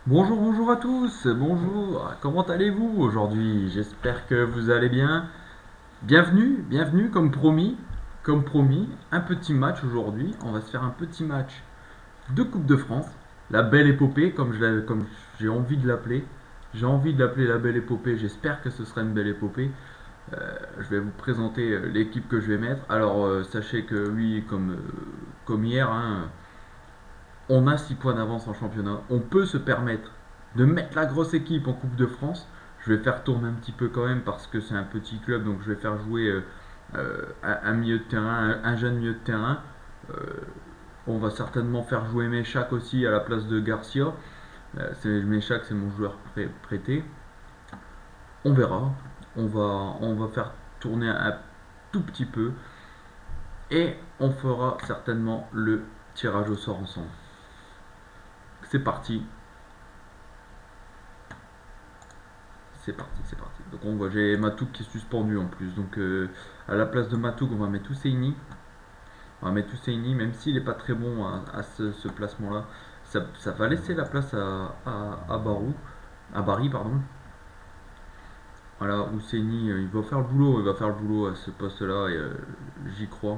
Bonjour, bonjour à tous, bonjour, comment allez-vous aujourd'hui? J'espère que vous allez bien. Bienvenue comme promis, un petit match aujourd'hui. On va se faire un petit match de Coupe de France, la belle épopée comme j'ai envie de l'appeler. J'ai envie de l'appeler la belle épopée, j'espère que ce sera une belle épopée. Je vais vous présenter l'équipe que je vais mettre. Alors sachez que oui, comme hier, hein, on a 6 points d'avance en championnat. On peut se permettre de mettre la grosse équipe en Coupe de France. Je vais faire tourner un petit peu quand même parce que c'est un petit club, donc je vais faire jouer un milieu de terrain, un jeune milieu de terrain. Euh, on va certainement faire jouer Meshak aussi à la place de Garcia. Meshak, c'est mon joueur prêté. On verra. On va faire tourner un tout petit peu et on fera certainement le tirage au sort ensemble. C'est parti. C'est parti, c'est parti. Donc on voit, j'ai Matouk qui est suspendu en plus. Donc à la place de Matouk, on va mettre Husseini. On va mettre Husseini, même s'il n'est pas très bon à ce placement-là. Ça va laisser la place à Barou, à Barry, pardon. Voilà, Husseini, il va faire le boulot à ce poste-là, et j'y crois.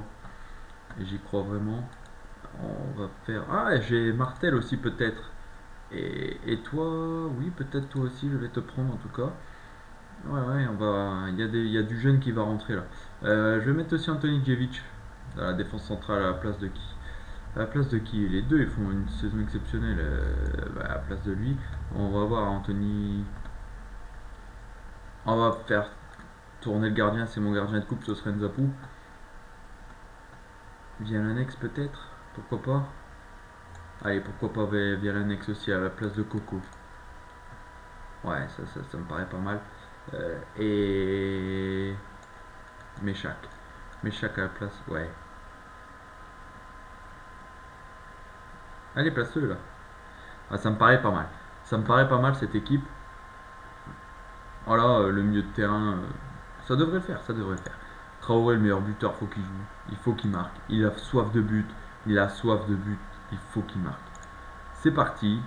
Et j'y crois vraiment. On va faire. Ah, j'ai Martel aussi peut-être. Et toi, oui, peut-être toi aussi, je vais te prendre en tout cas. Ouais, ouais, il y a du jeune qui va rentrer là. Je vais mettre aussi Anthony Djevic dans la défense centrale à la place de qui? À la place de qui? Les deux, ils font une saison exceptionnelle. À la place de lui, on va voir Anthony. On va faire tourner le gardien, c'est mon gardien de coupe, ce serait Nzapou. Vialanex peut-être? Pourquoi pas? Allez, pourquoi pas Vialanex aussi à la place de Coco? Ouais, ça me paraît pas mal. Et. Meshak. Meshak à la place, ouais. Allez, place-le là. Ah, ça me paraît pas mal. Ça me paraît pas mal cette équipe. Voilà, le milieu de terrain, ça devrait le faire, ça devrait le faire. Traoré, le meilleur buteur, faut qu'il joue. Il faut qu'il marque. Il a soif de but. Il a soif de but. Il faut qu'il marque. C'est parti.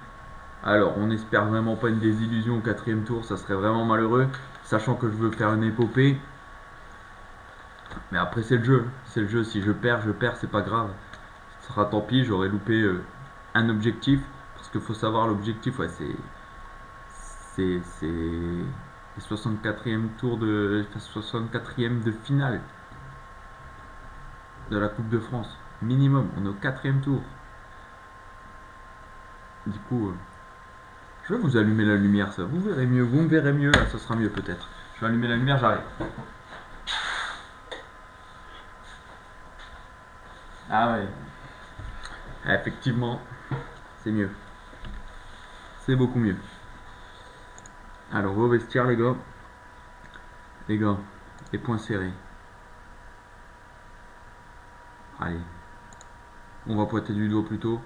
Alors, on espère vraiment pas une désillusion au quatrième tour. Ça serait vraiment malheureux. Sachant que je veux faire une épopée. Mais après, c'est le jeu. C'est le jeu. Si je perds, c'est pas grave. Ce sera tant pis. J'aurais loupé un objectif. Parce qu'il faut savoir, l'objectif, ouais, c'est les 64e tour de 64e de finale de la Coupe de France. Minimum, on est au quatrième tour. Du coup, je vais vous allumer la lumière, ça. Vous verrez mieux, vous me verrez mieux, là, ça sera mieux peut-être. Je vais allumer la lumière, j'arrive. Ah ouais, ah, effectivement, c'est mieux. C'est beaucoup mieux. Alors, vos vestiaires, les gars. Les gars, les points serrés. Allez, on va pointer du doigt plutôt.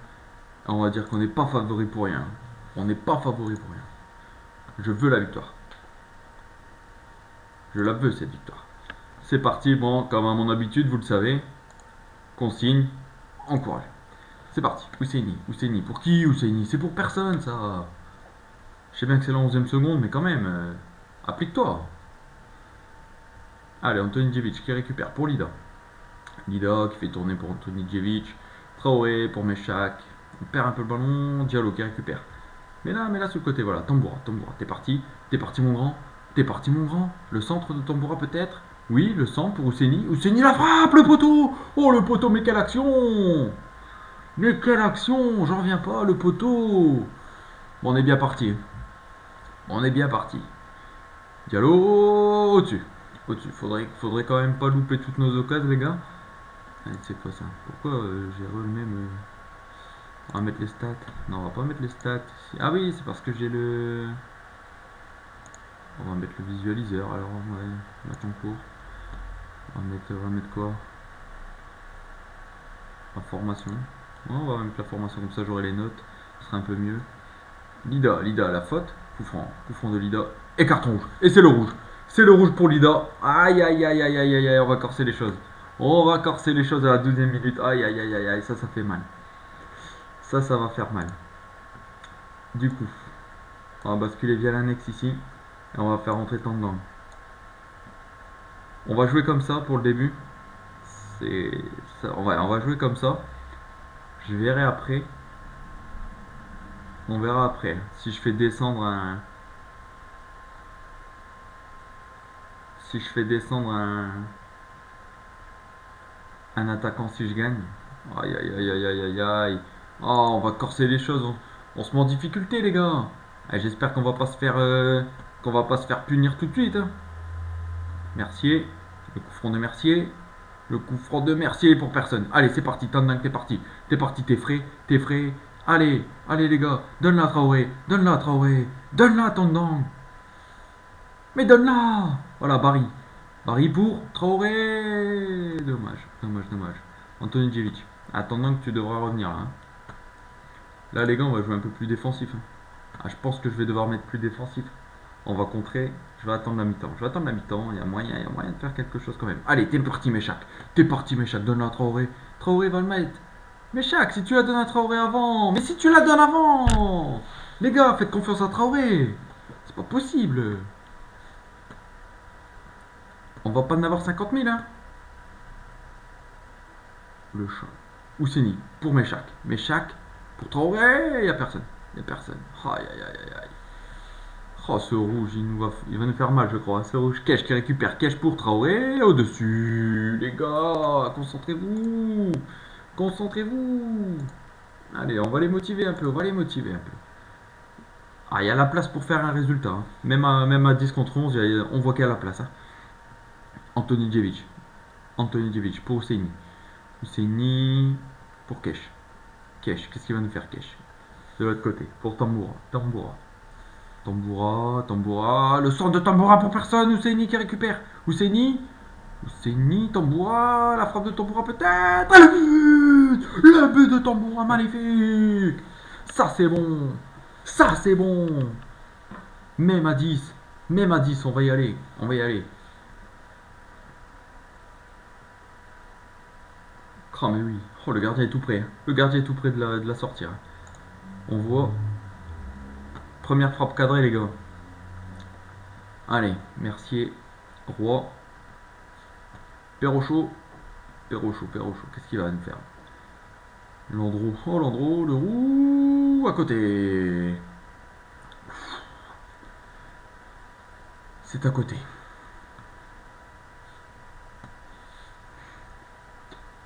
On va dire qu'on n'est pas favori pour rien. On n'est pas favori pour rien. Je veux la victoire. Je la veux cette victoire. C'est parti, bon, comme à mon habitude, vous le savez. Consigne, encourage. C'est parti. Ousseini. Pour qui Ousseini? C'est pour personne ça. Je sais bien que c'est la 11e seconde, mais quand même, applique-toi. Allez, Anthony Djevic qui récupère pour Lida. Lida qui fait tourner pour Anthony Djevic. Traoré pour Meshak. On perd un peu le ballon. Diallo qui récupère. Mais là, sur le côté, voilà. Tamboura. T'es parti. T'es parti, mon grand. T'es parti, mon grand. Le centre de Tamboura, peut-être. Oui, le centre pour Ousseini. Ousseini la frappe, le poteau. Oh, le poteau, mais quelle action. Mais quelle action. J'en reviens pas, le poteau. Bon, on est bien parti. On est bien parti. Diallo au-dessus. Au-dessus. Faudrait quand même pas louper toutes nos occasions, les gars. Allez, c'est quoi ça? Pourquoi j'ai même. On va mettre les stats. Non, on va pas mettre les stats ici. Ah oui, c'est parce que j'ai le. On va mettre le visualiseur. Alors, on va mettre en cours. On va mettre quoi? La formation. Ouais, on va mettre la formation, comme ça j'aurai les notes. Ce sera un peu mieux. Lida, la faute. Coup franc de Lida. Et carton rouge. Et c'est le rouge. C'est le rouge pour Lida. Aïe, aïe, aïe, aïe, aïe, aïe, aïe, on va corser les choses. On va corser les choses à la 12e minute. Aïe, aïe, aïe, aïe, ça fait mal. Ça va faire mal. Du coup. On va basculer via l'annexe ici. Et on va faire rentrer Tandang. On va jouer comme ça pour le début. C'est ça, ouais, on va jouer comme ça. Je verrai après. On verra après. Si je fais descendre un. Si je fais descendre un attaquant si je gagne. Aïe aïe aïe aïe aïe aïe aïe. Oh, on va corser les choses. On se met en difficulté les gars. Et j'espère qu'on va pas se faire punir tout de suite, hein. Mercier. Le coup franc de Mercier. Le coup franc de Mercier pour personne. Allez, c'est parti. Tandang, t'es parti. T'es parti, t'es frais. T'es frais. Allez, allez les gars. Donne-la Traoré. Donne-la Traoré. Donne-la Tandang. Mais donne-la. Voilà, Barry. Barry pour Traoré. Dommage, dommage, dommage. Anthony Djevic. Attendant que tu devras revenir là, hein. Là les gars, on va jouer un peu plus défensif, hein. Ah, je pense que je vais devoir mettre plus défensif. On va contrer. Je vais attendre la mi-temps. Je vais attendre la mi-temps. Il y a moyen de faire quelque chose quand même. Allez, t'es parti Méchac. T'es parti Méchac. Donne-la à Traoré. Traoré va le mettre. Méchac, si tu la donnes à Traoré avant. Mais si tu la donnes avant. Les gars, faites confiance à Traoré. C'est pas possible. On va pas en avoir 50 000, hein. Le chat. Ousseni pour Méchac. Méchac pour Traoré. Il y a personne. Il y a personne. Aïe aïe aïe aïe. Oh, ce rouge, il va nous faire mal, je crois. Ce rouge, Kesh qui récupère. Kesh pour Traoré. Au-dessus. Les gars, concentrez-vous. Concentrez-vous. Allez, on va les motiver un peu. On va les motiver un peu. Ah, il y a la place pour faire un résultat, hein. Même à 10 contre 11, on voit qu'il y a la place, hein. Anthony Djevic. Anthony Djevic pour Ousseini. Ousseini pour Kesh. Kesh, qu'est-ce qu'il va nous faire, Kesh? De l'autre côté, pour Tamboura. Tamboura. Tamboura, Tamboura. Le centre de Tamboura pour personne. Ousseini qui récupère. Ousseini. Ousseini, Tamboura. La frappe de Tamboura peut-être. Le but de Tamboura, magnifique. Ça c'est bon. Ça c'est bon. Même à 10. Même à 10, on va y aller. On va y aller. Oh mais oui. Oh, le gardien est tout près, hein. Le gardien est tout près de la sortir, hein. On voit. Première frappe cadrée les gars. Allez, Mercier, Roy, Perrochot, Perrochot, Perrochot, qu'est-ce qu'il va nous faire? Landreau, oh Landreau, le roux à côté. C'est à côté.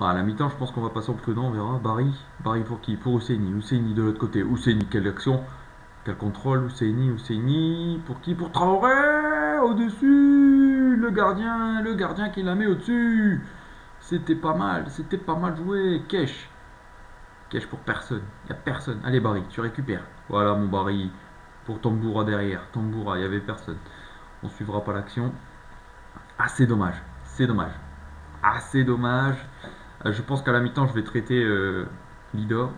À la mi-temps, je pense qu'on va passer en prudent, on verra. Barry, Barry pour qui? Pour Ousseini, Ousseini de l'autre côté. Ousseini, quelle action? Quel contrôle? Ousseini, Ousseini, pour qui? Pour Traoré, au-dessus. Le gardien qui la met au-dessus. C'était pas mal joué. Kesh. Cache pour personne. Il n'y a personne. Allez, Barry, tu récupères. Voilà, mon Barry. Pour Tamboura derrière. Tamboura, il n'y avait personne. On suivra pas l'action. Ah, c'est dommage. C'est dommage. Ah, c'est dommage. Je pense qu'à la mi-temps, je vais traiter Lidor.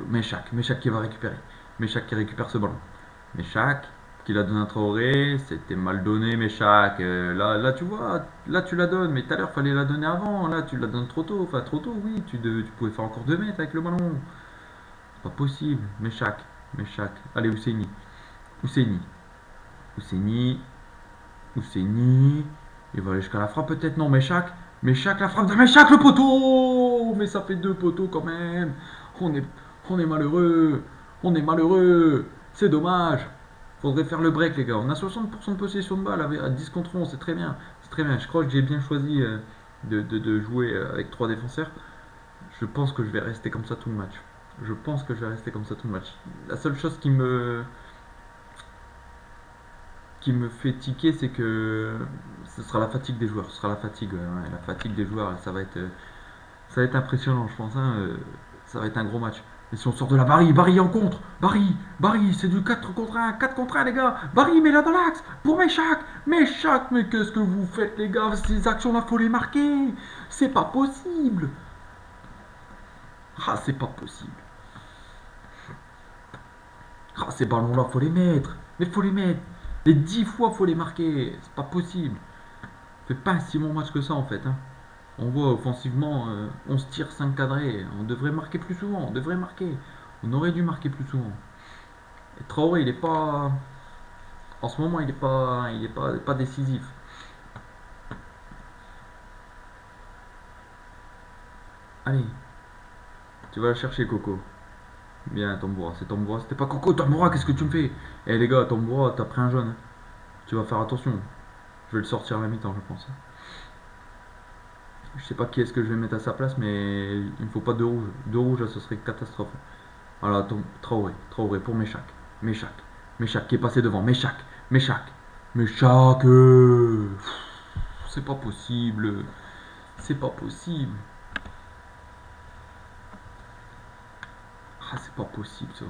Méchac. Méchac qui va récupérer. Méchac qui récupère ce ballon. Méchac qui la donne à Traoré. C'était mal donné, Méchac. Là, tu vois, là, tu la donnes. Mais tout à l'heure, fallait la donner avant. Là, tu la donnes trop tôt. Enfin, trop tôt, oui. Tu pouvais faire encore 2 mètres avec le ballon. C'est pas possible. Méchac. Méchac. Allez, Ousseini. Ousseini. Ousseini. Ousseini. Il va aller jusqu'à la frappe, peut-être. Non, Méchac. Méchac, la frappe de Méchac, le poteau. Mais ça fait 2 poteaux quand même. On est, on est malheureux. On est malheureux. C'est dommage. Faudrait faire le break, les gars. On a 60% de possession de balle à 10 contre 11. C'est très bien. C'est très bien. Je crois que j'ai bien choisi de jouer avec 3 défenseurs. Je pense que je vais rester comme ça tout le match. Je pense que je vais rester comme ça tout le match. La seule chose qui me fait tiquer, c'est que ce sera la fatigue des joueurs. Ce sera la fatigue. Ouais, la fatigue des joueurs, ça va être impressionnant, je pense, hein. Ça va être un gros match. Et si on sort de la Barry, Barry en contre. Barry, c'est du 4 contre 1. 4 contre 1, les gars. Barry, mets-la dans l'axe. Pour Méchac. Méchac, mais qu'est-ce que vous faites, les gars? Ces actions-là, faut les marquer. C'est pas possible. Ah, c'est pas possible. Ah, ces ballons-là, faut les mettre. Mais faut les mettre. Les 10 fois, faut les marquer. C'est pas possible. Fait pas un si bon match que ça, en fait, hein. On voit offensivement, 11 tirs, 5 cadrés. On devrait marquer plus souvent. On devrait marquer. On aurait dû marquer plus souvent. Et Traoré, il est pas. En ce moment, il est pas décisif. Allez, tu vas le chercher, Coco. Bien, Tamboura, c'est Tamboura. C'était pas Coco, Tamboura, qu'est-ce que tu me fais? Eh les gars, Tamboura, t'as pris un jaune, hein. Tu vas faire attention. Je vais le sortir à la mi-temps, je pense. Je sais pas qui est-ce que je vais mettre à sa place, mais il ne faut pas de rouge. Deux rouges, ce serait une catastrophe. Voilà, Traoré, Traoré pour Méchac. Méchac, Méchac qui est passé devant. Méchac, Méchac, Méchac. C'est pas possible. C'est pas possible. Ah, c'est pas possible ça.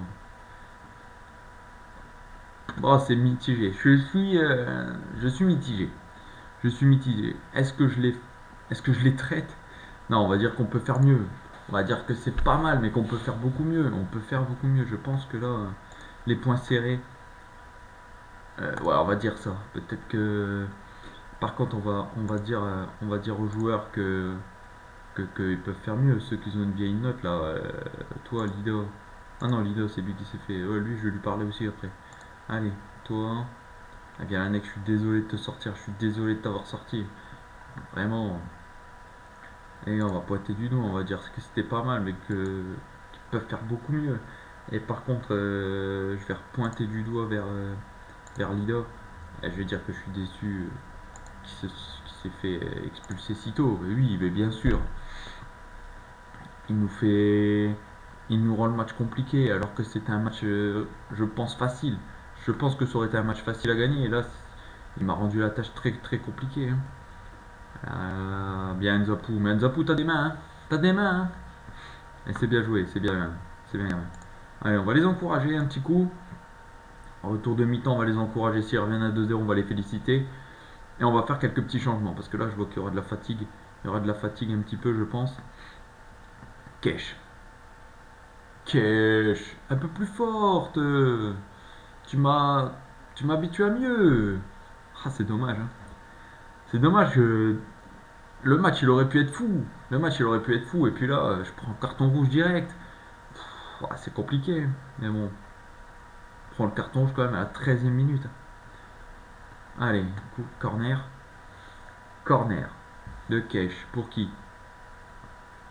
Bon, c'est mitigé. Je suis mitigé. Je suis mitigé. Est-ce que je les traite? Non, on va dire qu'on peut faire mieux. On va dire que c'est pas mal, mais qu'on peut faire beaucoup mieux. On peut faire beaucoup mieux. Je pense que là, les points serrés. Ouais, on va dire ça. Peut-être que. Par contre, on va dire aux joueurs qu'ils peuvent faire mieux. Ceux qui ont une vieille note là. Toi, Lido. Ah non, Lido, c'est lui qui s'est fait. Ouais, lui, je vais lui parler aussi après. Allez, toi. Eh bien, Annex, je suis désolé de te sortir. Je suis désolé de t'avoir sorti. Vraiment. Et on va pointer du doigt, on va dire que c'était pas mal, mais qu'ils peuvent faire beaucoup mieux. Et par contre, je vais pointer du doigt vers Lida. Et je vais dire que je suis déçu qu'il s'est fait expulser si tôt. Mais oui, mais bien sûr. Il nous fait. Il nous rend le match compliqué, alors que c'était un match, je pense, facile. Je pense que ça aurait été un match facile à gagner. Et là, il m'a rendu la tâche très très compliquée, hein. Bien Nzapou. Mais Nzapou, t'as des mains, hein. T'as des mains, hein. Et c'est bien joué, c'est bien. C'est bien. Allez, on va les encourager un petit coup. En retour de mi-temps, on va les encourager. S'ils reviennent à 2-0, on va les féliciter. Et on va faire quelques petits changements. Parce que là, je vois qu'il y aura de la fatigue. Il y aura de la fatigue un petit peu, je pense. Cash. Cash. Un peu plus forte. Tu m'as. Tu m'habitues à mieux. Ah, c'est dommage, hein. C'est dommage que le match, il aurait pu être fou. Le match, il aurait pu être fou. Et puis là, je prends un carton rouge direct. C'est compliqué. Mais bon, je prends le carton rouge quand même à la 13e minute. Allez, coup, corner. Corner de Kesh. Pour qui?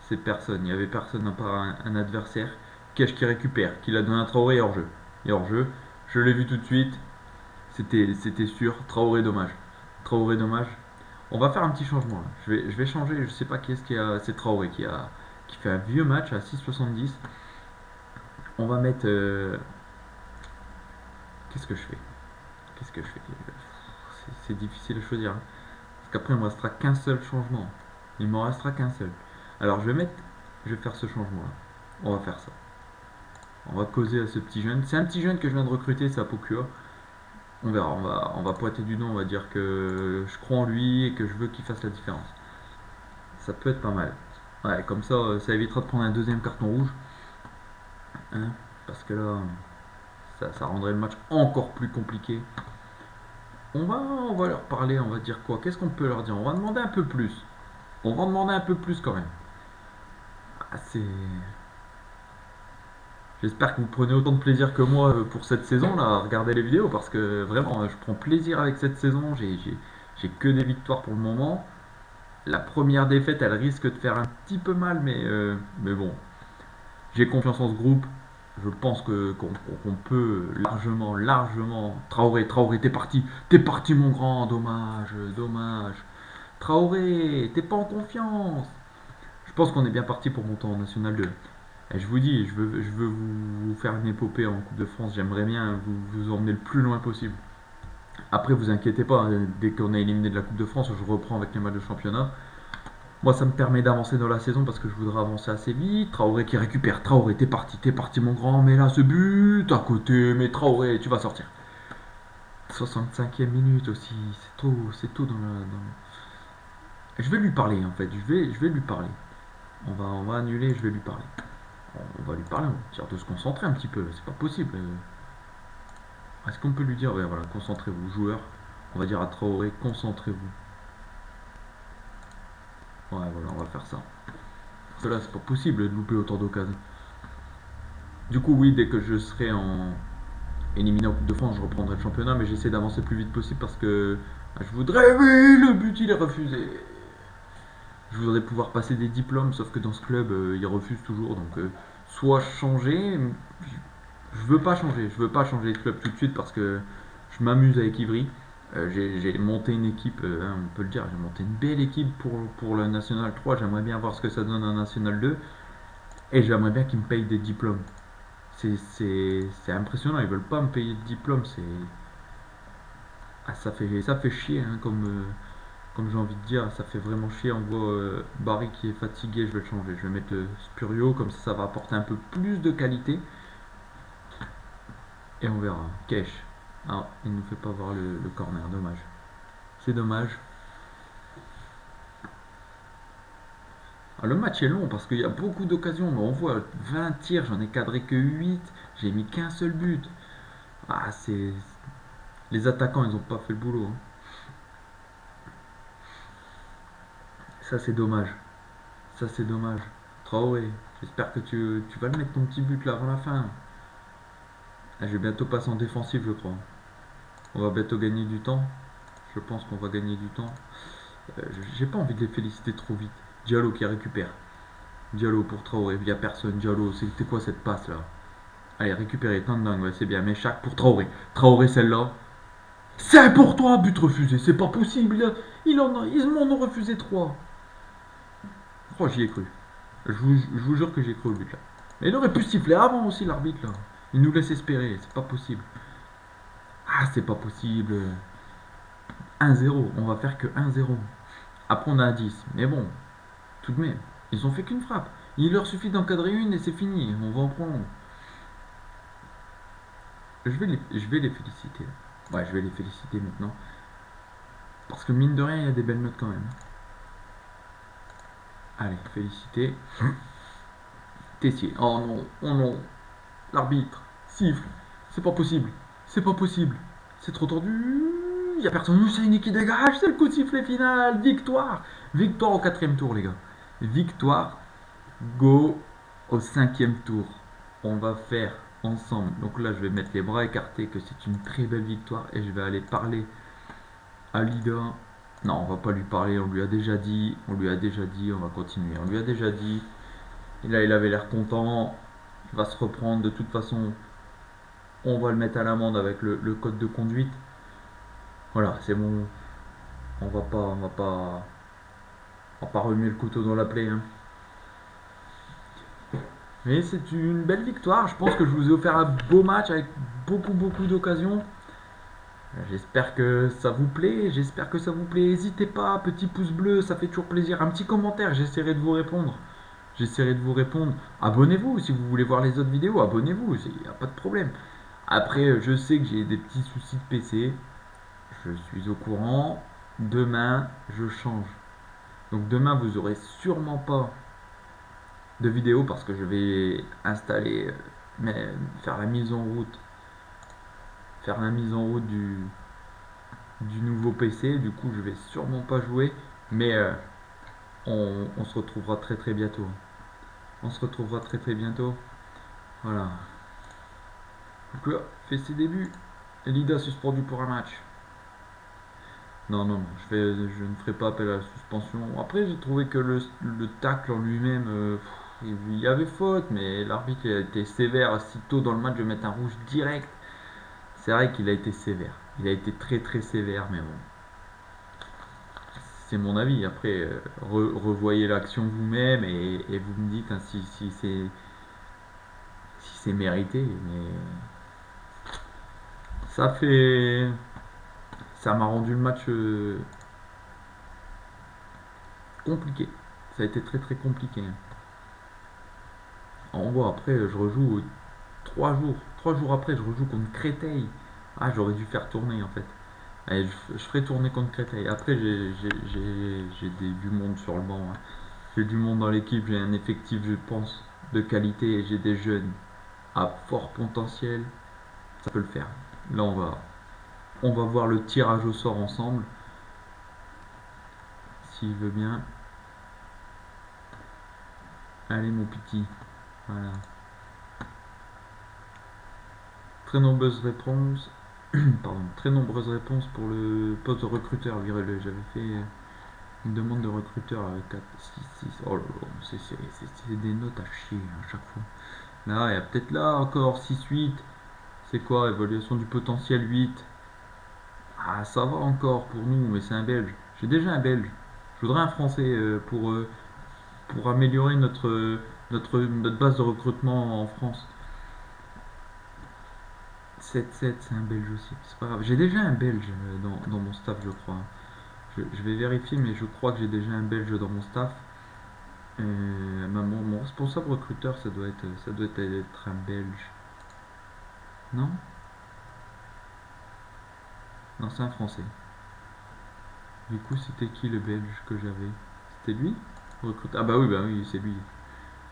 C'est personne. Il n'y avait personne à part un adversaire. Kesh qui récupère, qui l'a donné à Traoré hors jeu. Et hors jeu, je l'ai vu tout de suite. C'était sûr. Traoré dommage. Traoré dommage. On va faire un petit changement là. Je vais changer. Je sais pas qui est-ce qui a. C'est Traoré qui fait un vieux match à 6,70. On va mettre. Qu'est-ce que je fais? Qu'est-ce que je fais? C'est difficile à choisir, hein. Parce qu'après, il ne me restera qu'un seul changement. Il m'en restera qu'un seul. Alors, je vais faire ce changement-là. On va faire ça. On va causer à ce petit jeune. C'est un petit jeune que je viens de recruter, c'est à Pocure. On verra. On va pointer du doigt. On va dire que je crois en lui et que je veux qu'il fasse la différence. Ça peut être pas mal. Ouais, comme ça évitera de prendre un deuxième carton rouge, hein, parce que là, ça rendrait le match encore plus compliqué. On va leur parler, on va dire quoi? Qu'est-ce qu'on peut leur dire? On va demander un peu plus. On va demander un peu plus quand même. Ah, J'espère que vous prenez autant de plaisir que moi pour cette saison là, à regarder les vidéos, parce que vraiment, je prends plaisir avec cette saison. J'ai que des victoires pour le moment. La première défaite, elle risque de faire un petit peu mal, mais bon, j'ai confiance en ce groupe. Je pense qu'on peut largement, largement. Traoré, Traoré, t'es parti mon grand, dommage, dommage. Traoré, t'es pas en confiance. Je pense qu'on est bien parti pour monter en National 2. Et je vous dis, je veux vous faire une épopée en Coupe de France. J'aimerais bien vous emmener le plus loin possible. Après, vous inquiétez pas, hein, dès qu'on est éliminé de la Coupe de France, je reprends avec les matchs de championnat. Moi, ça me permet d'avancer dans la saison parce que je voudrais avancer assez vite. Traoré qui récupère. Traoré, t'es parti mon grand. Mais là, ce but à côté. Mais Traoré, tu vas sortir. 65e minute aussi. C'est tout Je vais lui parler en fait. Je vais lui parler. On va annuler. Je vais lui parler. On va lui parler. On va dire de se concentrer un petit peu. C'est pas possible. Est-ce qu'on peut lui dire, ouais, voilà, concentrez-vous, joueurs. On va dire à Traoré, concentrez-vous. Ouais, voilà, on va faire ça. Parce que là, c'est pas possible de louper autant d'occasions. Du coup, oui, dès que je serai éliminé en Coupe de France, je reprendrai le championnat, mais j'essaie d'avancer le plus vite possible parce que je voudrais, oui, le but il est refusé. Je voudrais pouvoir passer des diplômes, sauf que dans ce club, ils refusent toujours. Donc, soit changer, je veux pas changer. Je veux pas changer de club tout de suite parce que je m'amuse avec Ivry. J'ai monté une équipe, on peut le dire, j'ai monté une belle équipe pour le National 3. J'aimerais bien voir ce que ça donne en National 2. Et j'aimerais bien qu'ils me payent des diplômes. C'est impressionnant, ils veulent pas me payer de diplôme. Ah, ça fait chier, hein, comme j'ai envie de dire, ça fait vraiment chier. On voit Barry qui est fatigué, je vais le changer. Je vais mettre Spurio, comme ça va apporter un peu plus de qualité. Et on verra. Cash. Ah, il nous fait pas voir le corner, dommage. C'est dommage. Ah, le match est long parce qu'il y a beaucoup d'occasions. Mais on voit 20 tirs, j'en ai cadré que 8. J'ai mis qu'un seul but. Ah, c'est. Les attaquants, ils ont pas fait le boulot, hein. Ça, c'est dommage. Ça, c'est dommage. Traoré, j'espère que tu vas le mettre ton petit but là avant la fin. Ah, je vais bientôt passer en défensif, je crois. On va bientôt gagner du temps. Je pense qu'on va gagner du temps. J'ai pas envie de les féliciter trop vite. Diallo qui récupère. Diallo pour Traoré. Il n'y a personne. Diallo, c'était quoi cette passe là? Allez, récupérer. Tandang, ouais, c'est bien. Mais chaque pour Traoré. Traoré, celle-là. C'est pour toi, but refusé. C'est pas possible. Ils m'en ont refusé 3. Oh, j'y ai cru. Je vous jure que j'ai cru au but là. Mais il aurait pu siffler avant aussi l'arbitre là. Il nous laisse espérer. C'est pas possible. Ah, c'est pas possible. 1-0. On va faire que 1-0. Après, on a 10. Mais bon, tout de même, ils ont fait qu'une frappe. Il leur suffit d'encadrer une et c'est fini. On va en prendre. Je vais les féliciter. Ouais, je vais les féliciter maintenant. Parce que mine de rien, il y a des belles notes quand même. Allez, féliciter. Tessier. Oh non, oh non. L'arbitre. Siffle. C'est pas possible. C'est pas possible. C'est trop tendu. Il y a personne. C'est une qui dégage. C'est le coup de sifflet final. Victoire. Victoire au 4e tour, les gars. Victoire. Go au 5e tour. On va faire ensemble. Donc là, je vais mettre les bras écartés, que c'est une très belle victoire. Et je vais aller parler à Lida. Non, on va pas lui parler. On lui a déjà dit. On lui a déjà dit. On va continuer. On lui a déjà dit. Et là, il avait l'air content. Il va se reprendre. De toute façon, on va le mettre à l'amende avec le code de conduite. Voilà, c'est bon. On va pas remuer le couteau dans la plaie, hein. Mais c'est une belle victoire. Je pense que je vous ai offert un beau match avec beaucoup d'occasions. J'espère que ça vous plaît. J'espère que ça vous plaît. N'hésitez pas, petit pouce bleu, ça fait toujours plaisir. Un petit commentaire, j'essaierai de vous répondre. J'essaierai de vous répondre. Abonnez-vous si vous voulez voir les autres vidéos. Abonnez-vous, il n'y a pas de problème. Après, je sais que j'ai des petits soucis de PC. Je suis au courant. Demain, je change. Donc demain, vous aurez sûrement pas de vidéo parce que je vais installer, faire la mise en route, du nouveau PC. Du coup, je vais sûrement pas jouer, mais on se retrouvera très bientôt. On se retrouvera très bientôt. Voilà. Donc là, fait ses débuts. Elida suspendu pour un match. Non, je ne ferai pas appel à la suspension. Après, j'ai trouvé que le tacle en lui-même, il y avait faute, mais l'arbitre a été sévère. Si tôt dans le match, je vais mettre un rouge direct. C'est vrai qu'il a été sévère. Il a été très sévère, mais bon. C'est mon avis. Après, revoyez l'action vous-même et vous me dites, hein, si c'est mérité. Mais ça fait. Ça m'a rendu le match compliqué. Ça a été très compliqué. On voit après, je rejoue 3 jours. 3 jours après, je rejoue contre Créteil. Ah, j'aurais dû faire tourner en fait. Allez, je ferai tourner contre Créteil. Après, du monde sur le banc, hein. J'ai du monde dans l'équipe. J'ai un effectif, je pense, de qualité. Et j'ai des jeunes à fort potentiel. Ça peut le faire. Là, on va voir le tirage au sort ensemble. S'il veut bien. Allez, mon petit. Voilà. Très nombreuses réponses. Pardon, très nombreuses réponses pour le poste de recruteur. J'avais fait une demande de recruteur avec 4, 6, 6. Oh là là, c'est des notes à chier à chaque fois. Là, il y a peut-être là encore 6, 8. C'est quoi? Évaluation du potentiel 8. Ah, ça va encore pour nous, mais c'est un Belge. J'ai déjà un Belge. Je voudrais un Français pour améliorer notre base de recrutement en France. 7-7, c'est un Belge aussi. C'est pas grave. J'ai déjà un Belge dans mon staff, je crois. Je vais vérifier, mais je crois que j'ai déjà un Belge dans mon staff. Mon responsable recruteur, ça doit être un Belge. Non? Non, c'est un Français. Du coup, c'était qui le Belge que j'avais? C'était lui? Ah bah oui, c'est lui.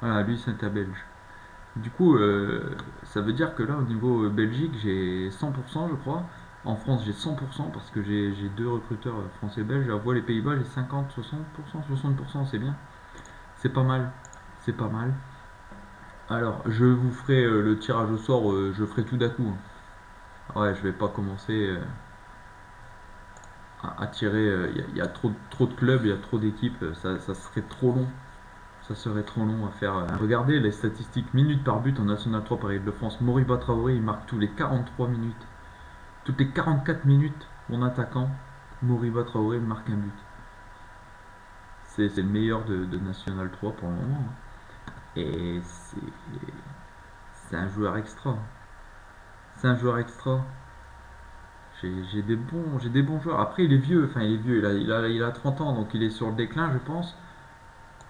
Voilà, lui, c'est un Belge. Du coup, ça veut dire que là, au niveau Belgique, j'ai 100%, je crois. En France, j'ai 100% parce que j'ai deux recruteurs français-belges. À voix les Pays-Bas, j'ai 50, 60%, 60%, c'est bien. C'est pas mal. C'est pas mal. Alors, je vous ferai le tirage au sort, je ferai tout d'un coup, hein. Ouais, je vais pas commencer à tirer. Il y a trop de clubs, il y a trop d'équipes, ça serait trop long. Ça serait trop long à faire. Regardez les statistiques minutes par but en National 3 par Île-de-France. Moriba Traoré, il marque tous les 43 minutes. Toutes les 44 minutes, mon attaquant, Moriba Traoré, marque un but. C'est le meilleur de National 3 pour le moment, hein. Et c'est un joueur extra. C'est un joueur extra. J'ai des bons joueurs. Après, il est vieux. Enfin, il est vieux. Il a 30 ans, donc il est sur le déclin, je pense.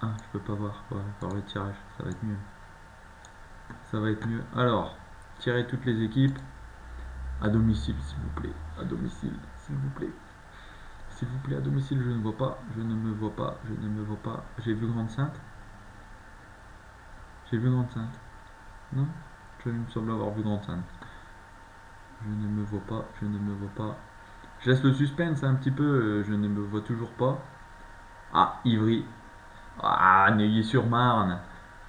Ah, je peux pas voir. Ouais, voir le tirage. Ça va être mieux. Ça va être mieux. Alors, tirez toutes les équipes. À domicile, s'il vous plaît. À domicile, s'il vous plaît. S'il vous plaît, à domicile, je ne vois pas. Je ne me vois pas. Je ne me vois pas. J'ai vu Grande Sainte. J'ai vu Grande Sainte. Non? Je me semble avoir vu Grande Sainte. Je ne me vois pas. Je ne me vois pas. Je laisse le suspense un petit peu. Je ne me vois toujours pas. Ah, Ivry. Ah, Neuilly-sur-Marne.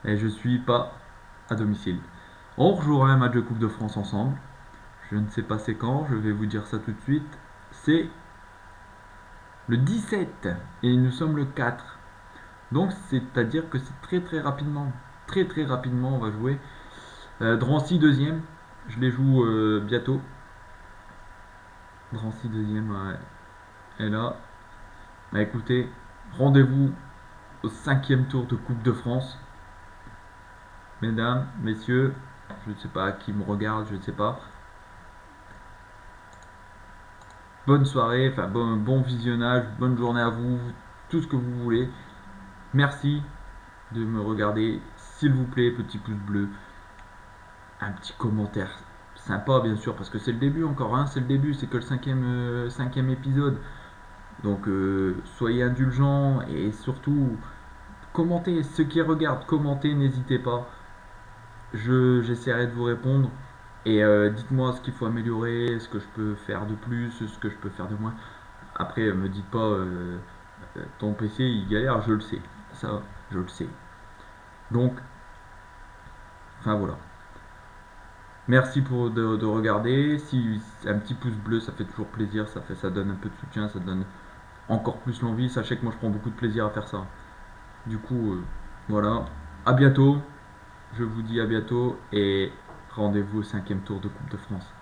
Et je suis pas à domicile. On rejouera un match de Coupe de France ensemble. Je ne sais pas c'est quand, je vais vous dire ça tout de suite. C'est le 17 et nous sommes le 4. Donc c'est-à-dire que c'est très très rapidement. Très très rapidement on va jouer. Drancy deuxième. Je les joue bientôt. Drancy deuxième est là. Bah écoutez, rendez-vous au 5e tour de Coupe de France. Mesdames, messieurs, je ne sais pas qui me regarde, je ne sais pas. Bonne soirée, enfin bon visionnage, bonne journée à vous, tout ce que vous voulez. Merci de me regarder. S'il vous plaît, petit pouce bleu, un petit commentaire sympa bien sûr, parce que c'est le début encore, hein, c'est le début, c'est que le cinquième épisode. Donc soyez indulgents et surtout commentez, ceux qui regardent, commentez, n'hésitez pas. J'essaierai de vous répondre. Et dites-moi ce qu'il faut améliorer, ce que je peux faire de plus, ce que je peux faire de moins. Après, me dites pas ton PC il galère, je le sais. Ça, je le sais. Donc, enfin voilà. Merci de regarder. Si un petit pouce bleu, ça fait toujours plaisir, ça donne un peu de soutien, ça donne encore plus l'envie. Sachez que moi je prends beaucoup de plaisir à faire ça. Du coup, voilà. À bientôt. Je vous dis à bientôt et rendez-vous au 5e tour de Coupe de France.